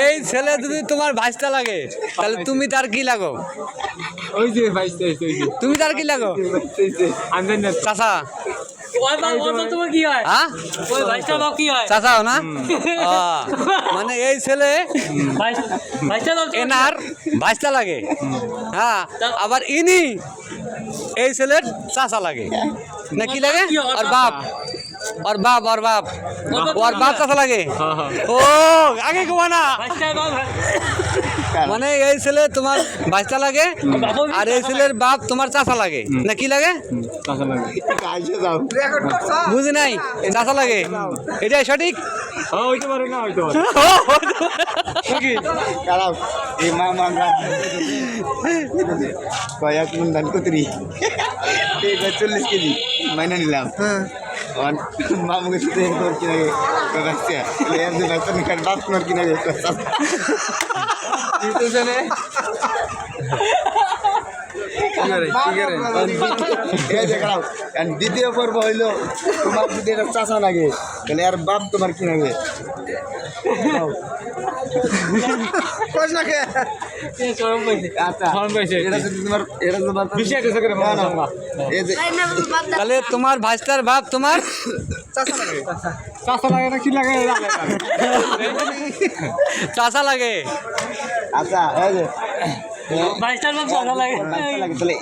এই ছেলে যদি তোমার ভাইস্তা লাগে তাহলে তুমি তার কি লাগো? ওই যে ভাইস্তা তুমি তার কি লাগো? চাচা চাচাও না? মানে এই ছেলে এনার ভাইস্তা লাগে, হ্যাঁ, আবার ইনি এই ছেলের চাচা লাগে না কি লাগে? আর বাপ চাচা লাগে। ও আগে ঘুমা না, মানে এই ছেলে তোমার ভাইস্তা লাগে আর এই ছেলের বাপ তোমার চাচা লাগে না কি লাগে? বুঝি নাই, চাচা লাগে, এটাই সঠিক। কয়েক মন ধান কুতরি 40 কেজি মাইনা নিলাম। মামুকে সাথে কিনা বাপ তোমার কিনা দ্বিতীয় পর্ব হইল তোমার যদি এটা চাষা লাগে তাহলে আর বাপ তোমার কি লাগে? তাহলে তোমার ভাইস্তার বাপ তোমার চাষা লাগে না কি লাগে? চাচা লাগে। আচ্ছা ভাইস্তার বাপ চাচা লাগে। তাহলে